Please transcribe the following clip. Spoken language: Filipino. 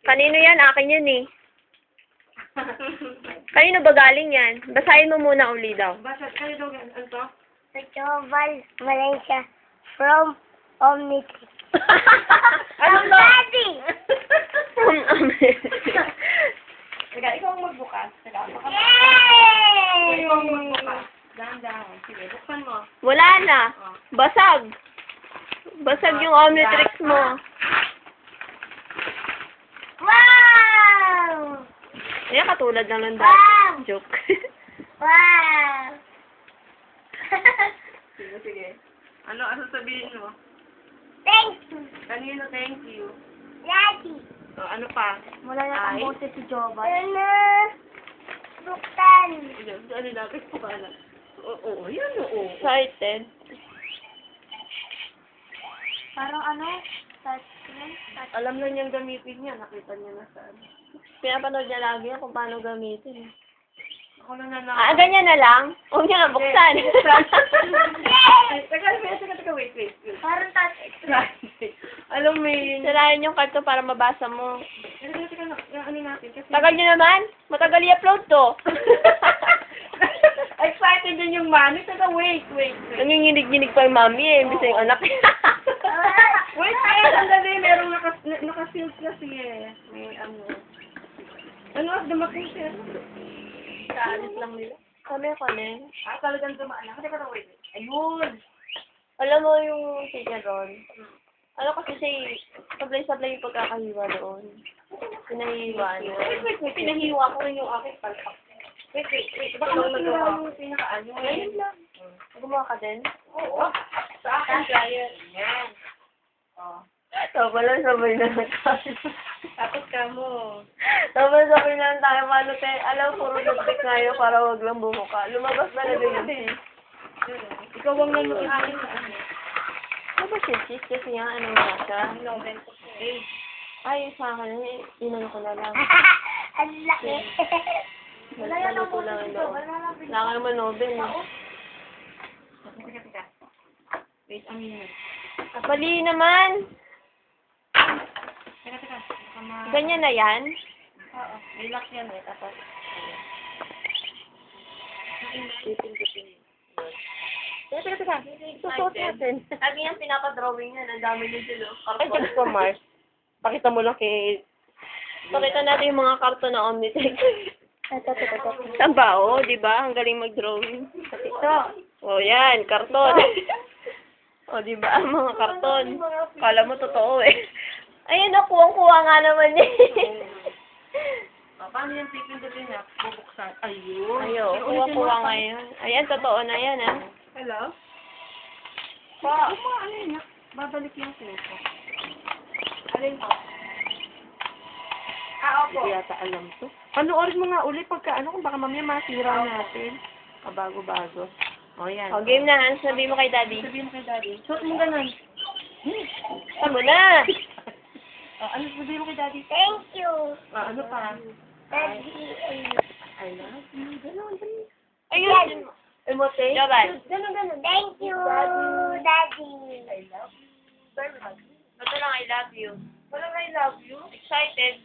Kanino yan? Akin yun eh. Kanino ba galing yan? Basahin mo muna uli daw. Basta, kayo daw, ano to? Sa Joval, Malaysia. From Omnitrix. Ano From to? Daddy! Teka, ikaw ang magbukas. Teka, baka Yay! ikaw ang magbukas. Dahan-dahan. Sige, buksan mo. Wala na. Basag. Basag yung Omnitrix mo. Wow! Ayan, katulad lang ng Wow! dati. Joke. Wow! Sige, sige. Ano sabihin mo? Thank you, Kanino thank you? Daddy. Ano pa? Wala na Ay. kang bote si Joval. Ano? Buktan. Ano natin ko ba na? Oo, yan oo. Excited. Parang ano? Touchscreen? Alam na niyang gamitin niya. Nakita niya na saan. Pinapanood niya lagi yan kung paano gamitin. Ako lang na Ganyan na lang? Huwag niya nga buksan. Teka, wait. Parang touchscreen. Alam mo yun. Sirayan yung karto para mabasa mo. Teka, ano natin? Kasi Tagal niyo naman. Matagal i-upload to. excited din yung mami. Teka, wait. Nanginginig-ginig pa yung mami eh. Imbis na yung anak. Wait, sandali. Merong naka-sealed kasi eh. May ano as dumating siya? Kaalis lang nila. Kami. Talagang dumaan na. Teka, wait. Ayun. Alam mo yung teacher ron. Ano kasi siya, sablay-sablay yung pagkakahiwa doon. Pinahiwa na. Wait. Pinahiwa ko rin yung aking palpak. Wait. Baka nagawa mo yung pinaka-ano. Ayun lang. Gumawa ka din? Oo. Sa akin, flyer. Yan. Sabay na lang tayo. Tapos ka mo. Sabay na lang tayo. Paano tayo? Alam, puro nagtik tayo para wag lang bumuka. Lumabas na lang yun eh. Ikaw ang nanonood akin sa ano. Ano ba si Sis? Kasi nga, ano nga siya? Novel ko. Eh. Ay, sa akin, inano ko na lang. Ang laki. Ano ko lang yung loob. Wala ka naman Nobel eh. Teka. Wait, a minute. Mali naman. Teka. Ganyan na yan? Oo. Relax yan eh. Tapos. Teka. Susuot natin. Lagi yung pinapadrawing yan. Ang dami nyo sila. Ay, Diyos ko, Mars. Pakita mo lang kay... Pakita natin yung mga karton na Omnitrix. Tamba, oh, di ba? Ang galing mag-drawing. Ito. Oh, yan, karton. Oh, di ba? Mga karton. Kala mo totoo eh. Ayun, kuwang-kuwa nga naman niya. Paano yung pipindutin niya? Bubuksan. Ayun. Ayun, kuwang-kuwa nga yun. Ayan, totoo na yan, ah. Hello? Ano yun? Babalik yung photo. Alin ko? Opo. Hindi yata alam to. Panoorin mo nga ulit pagka ano kung baka mamaya masira natin. Bago-bago. O yan. Oh, game na. Ano sabihin mo kay Daddy? Sabihin mo kay Daddy. Suot mo ganun. Tama na. Ano sabihin mo kay Daddy? Thank you. Ano pa? Daddy. I love you. Ganun. Ayun. Emote? Jobal. Ganun. Thank you, Daddy. I love you. Very much. Bato lang, I love you. Walang I love you. Excited.